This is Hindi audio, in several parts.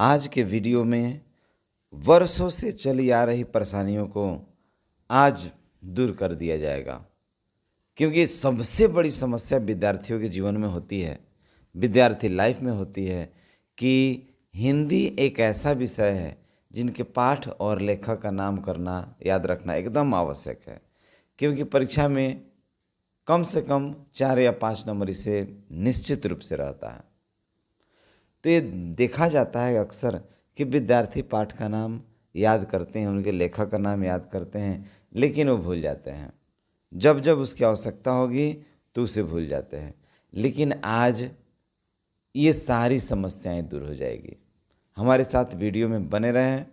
आज के वीडियो में वर्षों से चली आ रही परेशानियों को आज दूर कर दिया जाएगा, क्योंकि सबसे बड़ी समस्या विद्यार्थियों के जीवन में होती है, विद्यार्थी लाइफ में होती है कि हिंदी एक ऐसा विषय है जिनके पाठ और लेखक का नाम करना, याद रखना एकदम आवश्यक है। क्योंकि परीक्षा में कम से कम 4 या 5 नंबर इसे निश्चित रूप से रहता है। तो ये देखा जाता है अक्सर कि विद्यार्थी पाठ का नाम याद करते हैं, उनके लेखक का नाम याद करते हैं, लेकिन वो भूल जाते हैं। जब जब उसकी आवश्यकता होगी तो उसे भूल जाते हैं। लेकिन आज ये सारी समस्याएं दूर हो जाएगी। हमारे साथ वीडियो में बने रहें।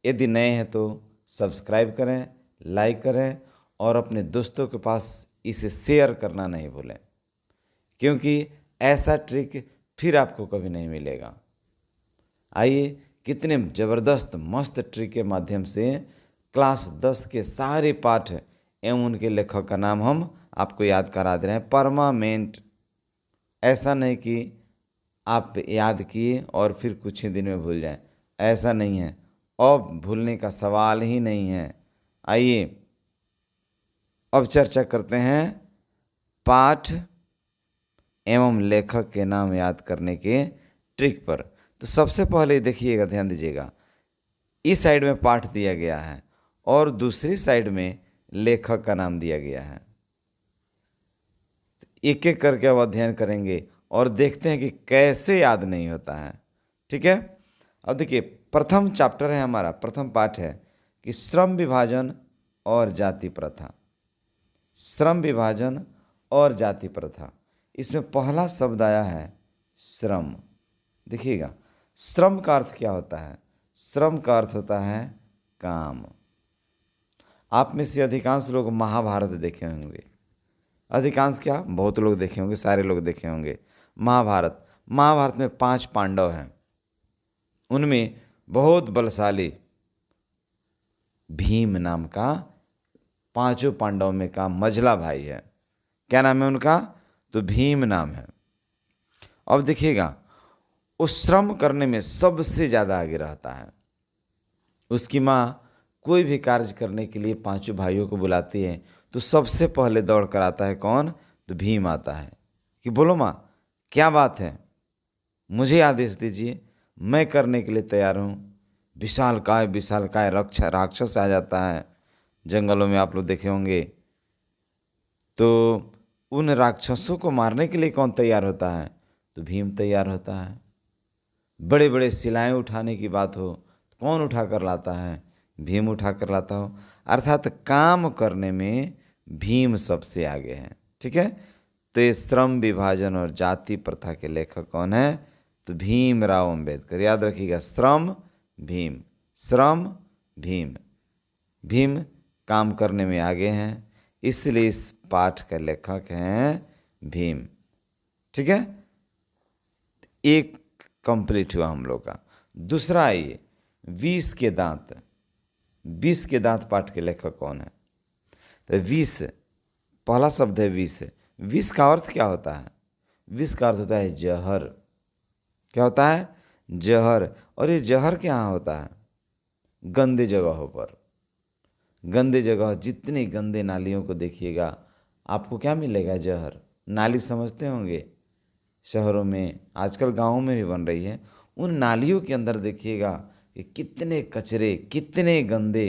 यदि नए हैं तो सब्सक्राइब करें, लाइक करें और अपने दोस्तों के पास इसे शेयर करना नहीं भूलें, क्योंकि ऐसा ट्रिक फिर आपको कभी नहीं मिलेगा। आइए कितने ज़बरदस्त मस्त ट्रिक के माध्यम से क्लास 10 के सारे पाठ एवं उनके लेखक का नाम हम आपको याद करा दे रहे हैं परमानेंट। ऐसा नहीं कि आप याद किए और फिर कुछ ही दिन में भूल जाएं, ऐसा नहीं है। अब भूलने का सवाल ही नहीं है। आइए अब चर्चा करते हैं पाठ एवं लेखक के नाम याद करने के ट्रिक पर। तो सबसे पहले देखिएगा, ध्यान दीजिएगा, इस साइड में पाठ दिया गया है और दूसरी साइड में लेखक का नाम दिया गया है। एक एक करके अब अध्ययन करेंगे और देखते हैं कि कैसे याद नहीं होता है। ठीक है, अब देखिए प्रथम चैप्टर है हमारा, प्रथम पाठ है कि श्रम विभाजन और जाति प्रथा। श्रम विभाजन और जाति प्रथा, इसमें पहला शब्द आया है श्रम। देखिएगा, श्रम का अर्थ क्या होता है? श्रम का अर्थ होता है काम। आप में से अधिकांश लोग महाभारत देखे होंगे। अधिकांश क्या, बहुत लोग देखे होंगे, सारे लोग देखे होंगे महाभारत। महाभारत में 5 पांडव हैं, उनमें बहुत बलशाली भीम नाम का 5 पांडवों में का मझला भाई है। क्या नाम है उनका? तो भीम नाम है। अब देखिएगा, उस श्रम करने में सबसे ज़्यादा आगे रहता है। उसकी माँ कोई भी कार्य करने के लिए 5 भाइयों को बुलाती है तो सबसे पहले दौड़ कर आता है कौन? तो भीम आता है कि बोलो माँ क्या बात है, मुझे आदेश दीजिए, मैं करने के लिए तैयार हूँ। विशालकाय राक्षस आ जाता है जंगलों में, आप लोग देखे होंगे। तो उन राक्षसों को मारने के लिए कौन तैयार होता है? तो भीम तैयार होता है। बड़े बड़े शिलाएं उठाने की बात हो, कौन उठा कर लाता है? भीम उठा कर लाता हो। अर्थात काम करने में भीम सबसे आगे हैं। ठीक है, तो ये श्रम विभाजन और जाति प्रथा के लेखक कौन है? तो भीमराव अंबेडकर। याद रखिएगा, श्रम भीम, श्रम भीम। भीम काम करने में आगे हैं, इसलिए इस पाठ का लेखक हैं भीम। ठीक है, एक कंप्लीट हुआ हम लोग का। दूसरा आइए, 20 के दांत। 20 के दांत पाठ के लेखक कौन है? तो 20, पहला शब्द है 20। 20 का अर्थ क्या होता है? 20 का अर्थ होता है जहर। क्या होता है? जहर। और ये जहर क्या होता है? गंदे जगहों पर। गंदे जगह, जितने गंदे नालियों को देखिएगा आपको क्या मिलेगा? जहर। नाली समझते होंगे, शहरों में, आजकल गाँवों में भी बन रही है। उन नालियों के अंदर देखिएगा कि कितने कचरे, कितने गंदे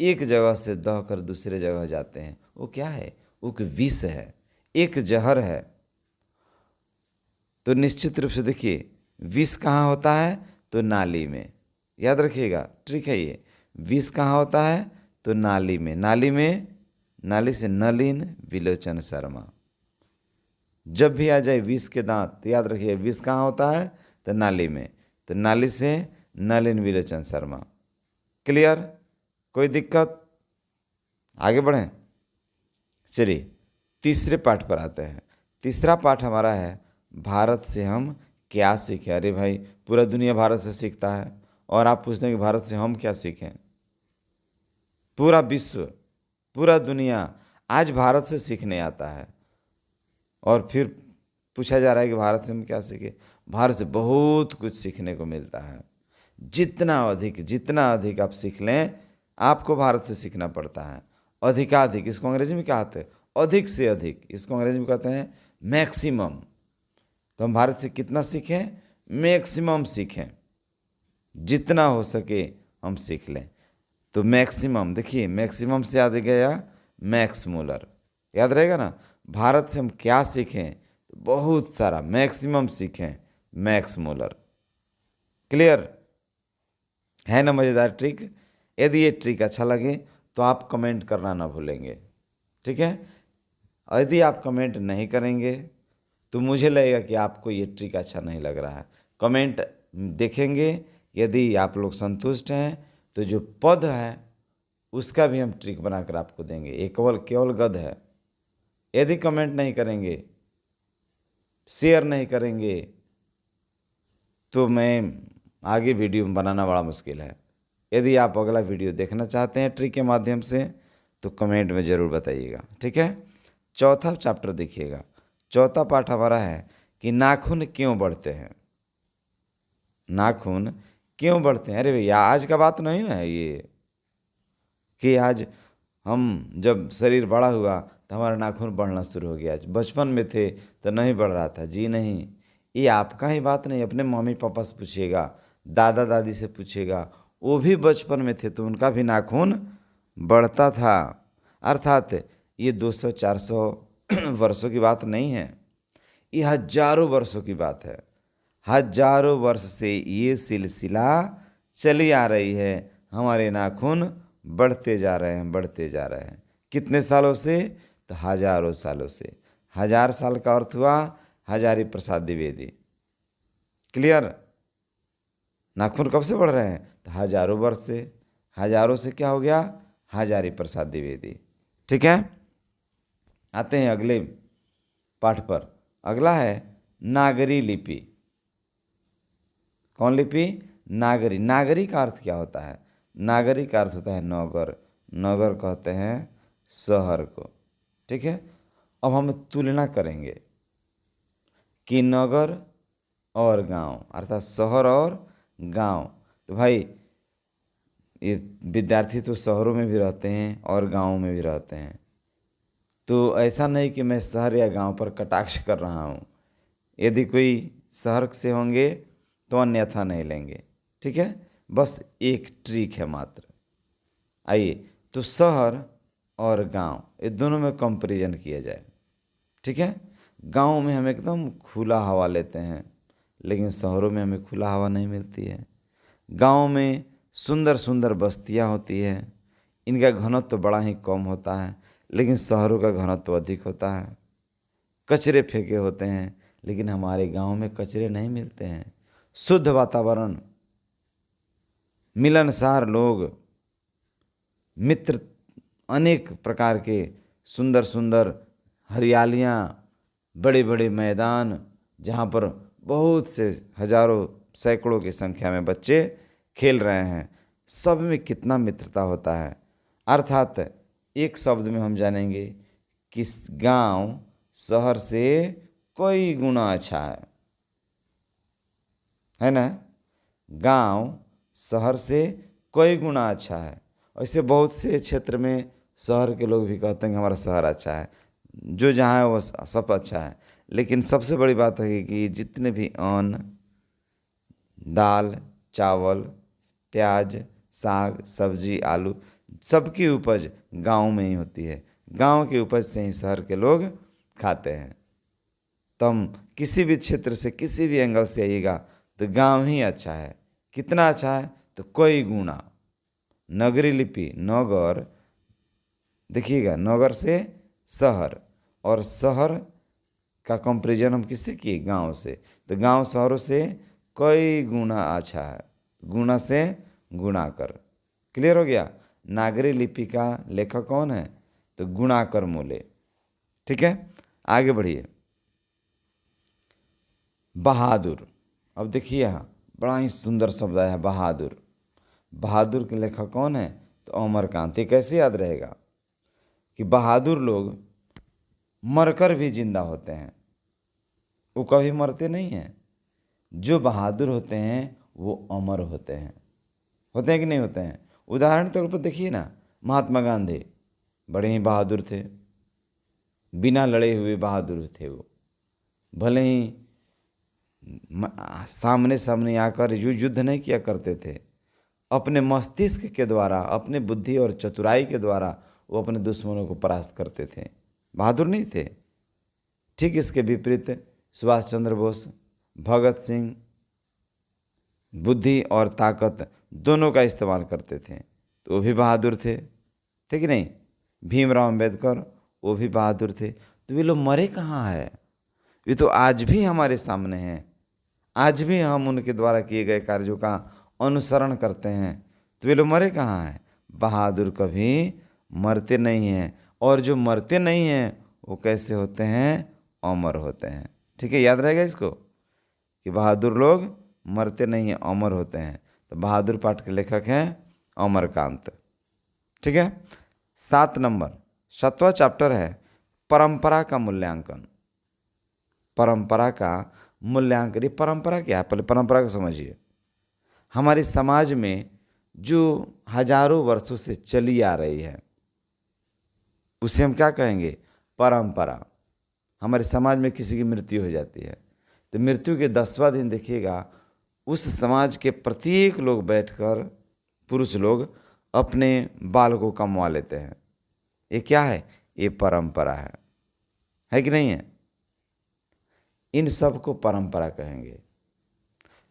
एक जगह से दह कर दूसरे जगह जाते हैं। वो क्या है? वो एक विष है, एक जहर है। तो निश्चित रूप से देखिए, विष कहाँ होता है? तो नाली में। याद रखिएगा, ट्रिक है ये। विष कहाँ होता है? तो नाली में। नाली में, नाली से नलिन विलोचन शर्मा। जब भी आ जाए 20 के दांत, तो याद रखिए विष कहाँ होता है? तो नाली में। तो नाली से नलिन विलोचन शर्मा। क्लियर? कोई दिक्कत? आगे बढ़ें। चलिए तीसरे पाठ पर आते हैं। तीसरा पाठ हमारा है भारत से हम क्या सीखें। अरे भाई, पूरा दुनिया भारत से सीखता है और आप पूछते हैं कि भारत से हम क्या सीखें? पूरा विश्व, पूरा दुनिया आज भारत से सीखने आता है और फिर पूछा जा रहा है कि भारत से हम क्या सीखें। भारत से बहुत कुछ सीखने को मिलता है। जितना अधिक आप सीख लें, आपको भारत से सीखना पड़ता है। अधिकाधिक, इसको अंग्रेजी में क्या कहते हैं? अधिक से अधिक, इसको अंग्रेजी में कहते हैं मैक्सिमम। तो हम भारत से कितना सीखें? मैक्सिमम सीखें, जितना हो सके हम सीख लें। तो मैक्सिमम, देखिए मैक्सिमम से याद गया मैक्स मूलर, याद रहेगा ना। भारत से हम क्या सीखें? तो बहुत सारा, मैक्सिमम सीखें मैक्स मूलर। क्लियर है ना? मज़ेदार ट्रिक। यदि ये ट्रिक अच्छा लगे तो आप कमेंट करना ना भूलेंगे, ठीक है। यदि आप कमेंट नहीं करेंगे तो मुझे लगेगा कि आपको ये ट्रिक अच्छा नहीं लग रहा है। कमेंट देखेंगे, यदि आप लोग संतुष्ट हैं तो जो पद है उसका भी हम ट्रिक बनाकर आपको देंगे। ये केवल गद है। यदि कमेंट नहीं करेंगे, शेयर नहीं करेंगे, तो मैं आगे वीडियो बनाना बड़ा मुश्किल है। यदि आप अगला वीडियो देखना चाहते हैं ट्रिक के माध्यम से तो कमेंट में ज़रूर बताइएगा, ठीक है। चौथा चैप्टर देखिएगा। चौथा पाठ हमारा है कि नाखून क्यों बढ़ते हैं। नाखून क्यों बढ़ते हैं? अरे भैया आज का बात नहीं ना है ये कि आज हम जब शरीर बड़ा हुआ तो हमारा नाखून बढ़ना शुरू हो गया। बचपन में थे तो नहीं बढ़ रहा था। जी नहीं, ये आपका ही बात नहीं। अपने मम्मी पापा से पूछिएगा, दादा दादी से पूछिएगा, वो भी बचपन में थे तो उनका भी नाखून बढ़ता था। अर्थात ये 200-400 वर्षों की बात नहीं है, ये हजारों वर्षों की बात है। हजारों वर्ष से ये सिलसिला चली आ रही है। हमारे नाखून बढ़ते जा रहे हैं, बढ़ते जा रहे हैं। कितने सालों से? तो हजारों सालों से। 1000 साल का अर्थ हुआ हजारी प्रसाद द्विवेदी। क्लियर? नाखून कब से बढ़ रहे हैं? तो हजारों वर्ष से। हजारों से क्या हो गया? हजारी प्रसाद द्विवेदी। ठीक है, आते हैं अगले पाठ पर। अगला है नागरी लिपि। कौन लिपि? नागरी। नागरी का अर्थ क्या होता है? नागरी का अर्थ होता है नगर। नगर कहते हैं शहर को, ठीक है। अब हम तुलना करेंगे कि नगर और गांव, अर्थात शहर और गांव। तो भाई ये विद्यार्थी तो शहरों में भी रहते हैं और गांवों में भी रहते हैं, तो ऐसा नहीं कि मैं शहर या गांव पर कटाक्ष कर रहा हूँ। यदि कोई शहर से होंगे तो अन्यथा नहीं लेंगे, ठीक है। बस एक ट्रिक है मात्र। आइए तो शहर और गांव ये दोनों में कंपैरिजन किया जाए, ठीक है। गांव में हम एकदम खुला हवा लेते हैं, लेकिन शहरों में हमें खुला हवा नहीं मिलती है। गांव में सुंदर सुंदर बस्तियां होती हैं, इनका घनत्व तो बड़ा ही कम होता है, लेकिन शहरों का घनत्व तो अधिक होता है। कचरे फेंके होते हैं, लेकिन हमारे गांव में कचरे नहीं मिलते हैं। शुद्ध वातावरण, मिलनसार लोग, मित्र, अनेक प्रकार के सुंदर सुंदर हरियालियाँ, बड़े बड़े मैदान जहाँ पर बहुत से हजारों सैकड़ों की संख्या में बच्चे खेल रहे हैं। सब में कितना मित्रता होता है। अर्थात एक शब्द में हम जानेंगे कि गांव शहर से कई गुना अच्छा है ना। गांव शहर से कई गुना अच्छा है। ऐसे बहुत से क्षेत्र में शहर के लोग भी कहते हैं कि हमारा शहर अच्छा है, जो जहाँ है वो सब अच्छा है। लेकिन सबसे बड़ी बात है कि जितने भी अन्न, दाल, चावल, प्याज, साग, सब्जी, आलू, सबकी उपज गांव में ही होती है। गांव की उपज से ही शहर के लोग खाते हैं। तो हम किसी भी क्षेत्र से, किसी भी एंगल से आइएगा तो गांव ही अच्छा है। कितना अच्छा है? तो कई गुना। नगरी लिपि, नगर, देखिएगा, नगर से शहर, और शहर का कंपैरिजन हम किससे किए? गांव से। तो गांव शहरों से कई गुना अच्छा है। गुना से गुणाकर। क्लियर हो गया? नागरी लिपि का लेखक कौन है? तो गुणाकर मूले। ठीक है, आगे बढ़िए। बहादुर। अब देखिए यहाँ बड़ा ही सुंदर शब्द आया है, बहादुर। बहादुर के लेखक कौन है? तो अमरकांत। ये कैसे याद रहेगा कि बहादुर लोग मरकर भी जिंदा होते हैं, वो कभी मरते नहीं हैं। जो बहादुर होते हैं वो अमर होते हैं। होते हैं कि नहीं होते हैं? उदाहरण तौर पर देखिए ना, महात्मा गांधी बड़े ही बहादुर थे, बिना लड़े हुए बहादुर थे वो। भले ही सामने सामने आकर युद्ध नहीं किया करते थे, अपने मस्तिष्क के द्वारा, अपने बुद्धि और चतुराई के द्वारा वो अपने दुश्मनों को परास्त करते थे। बहादुर नहीं थे? ठीक इसके विपरीत सुभाष चंद्र बोस, भगत सिंह बुद्धि और ताकत दोनों का इस्तेमाल करते थे, तो वो भी बहादुर थे कि नहीं? भीमराव अंबेडकर वो भी बहादुर थे। तो वे लोग मरे कहाँ हैं? वे तो आज भी हमारे सामने हैं। आज भी हम उनके द्वारा किए गए कार्यों का अनुसरण करते हैं। तो वे लोग मरे कहाँ हैं? बहादुर कभी मरते नहीं हैं। और जो मरते नहीं हैं वो कैसे होते हैं? अमर होते हैं। ठीक है, याद रहेगा इसको कि बहादुर लोग मरते नहीं हैं, अमर होते हैं। तो बहादुर पाठ के लेखक हैं अमरकांत। ठीक है। 7 नंबर 7वां चैप्टर है परंपरा का मूल्यांकन। परंपरा का मूल्यांकन। ये परंपरा क्या है? पहले परंपरा को समझिए। हमारे समाज में जो हजारों वर्षों से चली आ रही है उसे हम क्या कहेंगे? परंपरा। हमारे समाज में किसी की मृत्यु हो जाती है तो मृत्यु के 10वां दिन देखिएगा, उस समाज के प्रत्येक लोग बैठकर, पुरुष लोग अपने बाल को कमवा लेते हैं। ये क्या है? ये परंपरा है कि नहीं है? इन सब को परंपरा कहेंगे।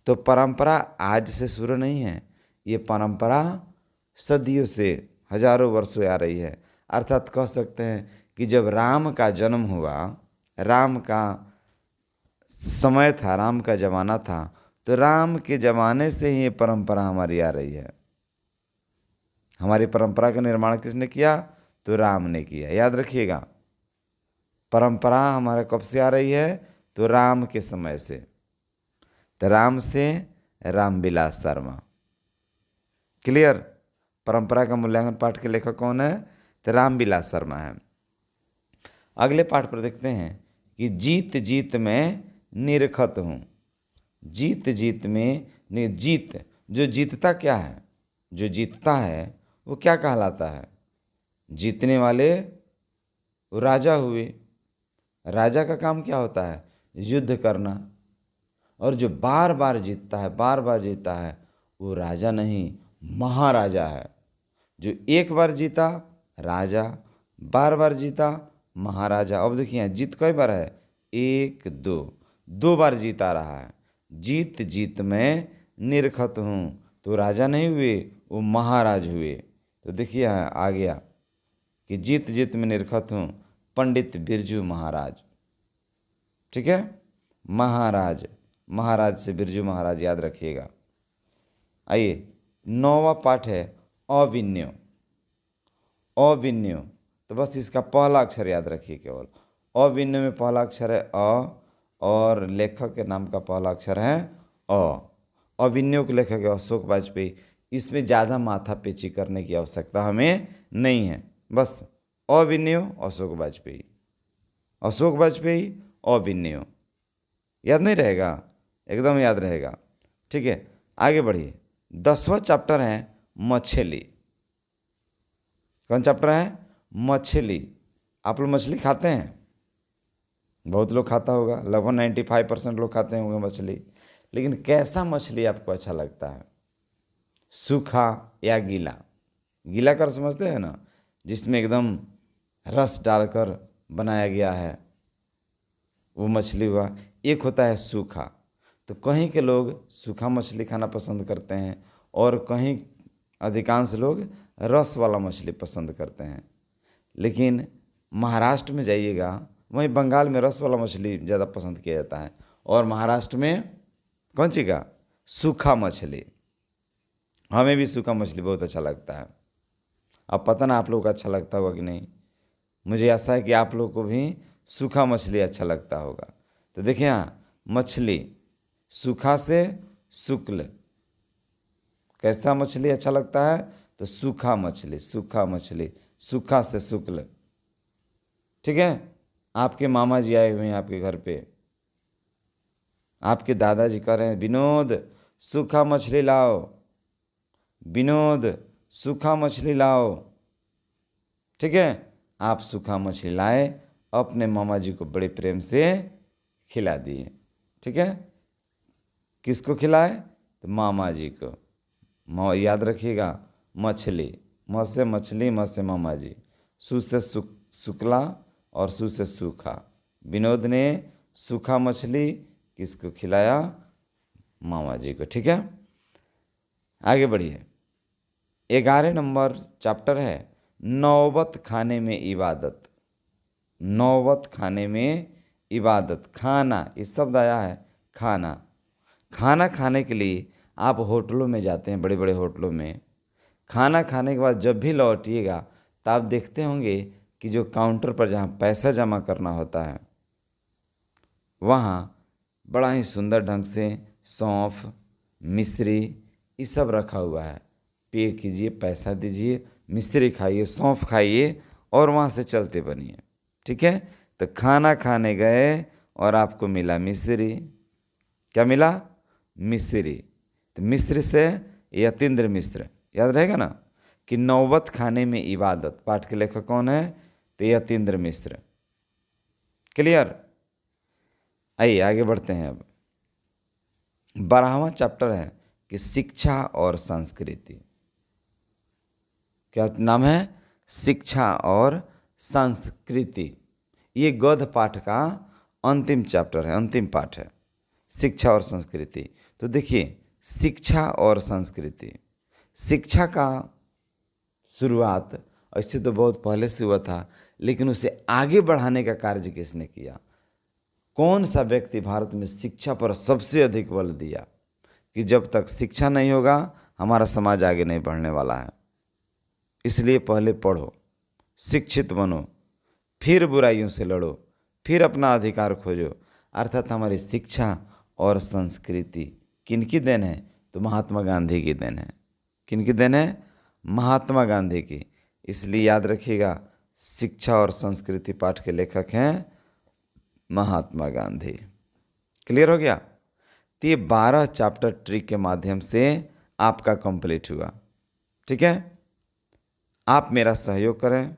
तो परंपरा आज से शुरू नहीं है, ये परंपरा सदियों से, हजारों वर्षों आ रही है। अर्थात कह सकते हैं कि जब राम का जन्म हुआ, राम का समय था, राम का जमाना था, तो राम के जमाने से ही ये परंपरा हमारी आ रही है। हमारी परंपरा का निर्माण किसने किया? तो राम ने किया। याद रखिएगा, परंपरा हमारा कब से आ रही है? तो राम के समय से। तो राम से रामविलास शर्मा। क्लियर? परंपरा का मूल्यांकन पाठ के लेखक कौन है? तो रामविलास शर्मा है। अगले पाठ पर देखते हैं कि जीत जीत में निरखत हूँ। जीत जीत में जीत, जो जीतता क्या है? जो जीतता है वो क्या कहलाता है? जीतने वाले वो राजा हुए। राजा का काम क्या होता है? युद्ध करना। और जो बार बार जीतता है, बार बार जीतता है, वो राजा नहीं, महाराजा है। जो एक बार जीता राजा, बार बार जीता महाराजा। अब देखिए जीत कई बार है? 1 2 बार जीता रहा है। जीत जीत में निरखत हूँ, तो राजा नहीं हुए, वो महाराज हुए। तो देखिए आ गया कि जीत जीत में निरखत हूँ, पंडित बिरजू महाराज। ठीक है, महाराज, महाराज से बिरजू महाराज, याद रखिएगा। आइए 9वां पाठ है अविन्यो। अविन्यो, तो बस इसका पहला अक्षर याद रखिए केवल। अविन्यो में पहला अक्षर है अ और लेखक के नाम का पहला अक्षर है अ। अविन्यो के लेखक है अशोक वाजपेयी। इसमें ज़्यादा माथा पेची करने की आवश्यकता हमें नहीं है। बस अविन्यो अशोक वाजपेयी, अशोक वाजपेयी अविन्यो। याद नहीं रहेगा? एकदम याद रहेगा। ठीक है, आगे बढ़िए। 10वां चैप्टर है मछली। कौन चैप्टर है? मछली। आप लोग मछली खाते हैं? बहुत लोग खाता होगा, लगभग 95% लोग खाते होंगे मछली। लेकिन कैसा मछली आपको अच्छा लगता है? सूखा या गीला? गीला कर समझते हैं ना, जिसमें एकदम रस डालकर बनाया गया है, वो मछली हुआ। एक होता है सूखा। तो कहीं के लोग सूखा मछली खाना पसंद करते हैं और कहीं अधिकांश लोग रस वाला मछली पसंद करते हैं। लेकिन महाराष्ट्र में जाइएगा, वहीं बंगाल में रस वाला मछली ज़्यादा पसंद किया जाता है, और महाराष्ट्र में कौन सी का? सूखा मछली। हमें भी सूखा मछली बहुत अच्छा लगता है। अब पता ना आप लोगों को अच्छा लगता होगा कि नहीं। मुझे आशा है कि आप लोग को भी सूखा मछली अच्छा लगता होगा। तो देखिए यहाँ मछली, सूखा से शुक्ल। कैसा मछली अच्छा लगता है? तो सूखा मछली, सूखा मछली, सूखा से शुक्ल। ठीक है, आपके मामा जी आए हुए हैं आपके घर पे, आपके दादाजी कह रहे हैं विनोद सूखा मछली लाओ। विनोद सूखा मछली लाओ। ठीक है, आप सूखा मछली लाए, अपने मामा जी को बड़े प्रेम से खिला दिए। ठीक है, किसको खिलाए? तो मामा जी को। याद रखिएगा, मछली, म से मछली, म से मामा जी, सु से शुक्ला और सु से सूखा। विनोद ने सूखा मछली किसको खिलाया? मामा जी को। ठीक है, आगे बढ़िए। 11 नंबर चैप्टर है नौबत खाने में इबादत। नौबत खाने में इबादत। खाना, इस शब्द आया है खाना। खाना खाने के लिए आप होटलों में जाते हैं, बड़े बड़े होटलों में। खाना खाने के बाद जब भी लौटिएगा तो आप देखते होंगे कि जो काउंटर पर जहाँ पैसा जमा करना होता है, वहाँ बड़ा ही सुंदर ढंग से सौंफ, मिश्री, ये सब रखा हुआ है। पे कीजिए, पैसा दीजिए, मिश्री खाइए, सौंफ खाइए और वहाँ से चलते बनिए। ठीक है, तो खाना खाने गए और आपको मिला मिश्री। क्या मिला? मिश्री। तो मिश्र से यतीन्द्र मिश्र, याद रहेगा ना कि नौबत खाने में इबादत। पाठ के लेखक कौन है? तो यतीन्द्र मिश्र। क्लियर? आइए आगे बढ़ते हैं। अब 12वां चैप्टर है कि शिक्षा और संस्कृति। क्या नाम है? शिक्षा और संस्कृति। ये गद्य पाठ का अंतिम चैप्टर है, अंतिम पाठ है, शिक्षा और संस्कृति। तो देखिए, शिक्षा और संस्कृति। शिक्षा का शुरुआत ऐसे तो बहुत पहले से हुआ था, लेकिन उसे आगे बढ़ाने का कार्य किसने किया? कौन सा व्यक्ति भारत में शिक्षा पर सबसे अधिक बल दिया कि जब तक शिक्षा नहीं होगा हमारा समाज आगे नहीं बढ़ने वाला है। इसलिए पहले पढ़ो, शिक्षित बनो, फिर बुराइयों से लड़ो, फिर अपना अधिकार खोजो। अर्थात हमारी शिक्षा और संस्कृति किनकी देन है? तो महात्मा गांधी की देन है। किनकी देन है? महात्मा गांधी की। इसलिए याद रखिएगा, शिक्षा और संस्कृति पाठ के लेखक हैं महात्मा गांधी। क्लियर हो गया? तो ये 12 चैप्टर ट्रिक के माध्यम से आपका कंप्लीट हुआ। ठीक है, आप मेरा सहयोग करें,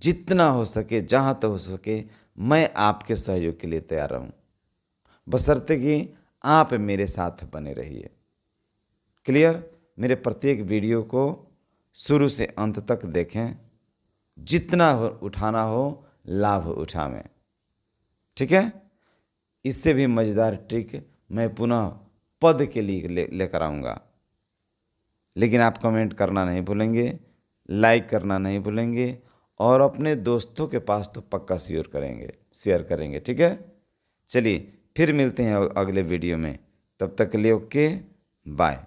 जितना हो सके, जहाँ तक हो सके मैं आपके सहयोग के लिए तैयार रहूँ, बशर्ते कि आप मेरे साथ बने रहिए। क्लियर? मेरे प्रत्येक वीडियो को शुरू से अंत तक देखें, जितना उठाना हो लाभ उठावें। ठीक है, इससे भी मज़ेदार ट्रिक मैं पुनः पद के लिए लेकर आऊँगा। लेकिन आप कमेंट करना नहीं भूलेंगे, लाइक करना नहीं भूलेंगे और अपने दोस्तों के पास तो पक्का शेयर करेंगे। ठीक है, चलिए फिर मिलते हैं अगले वीडियो में। तब तक के लिए ओके, बाय।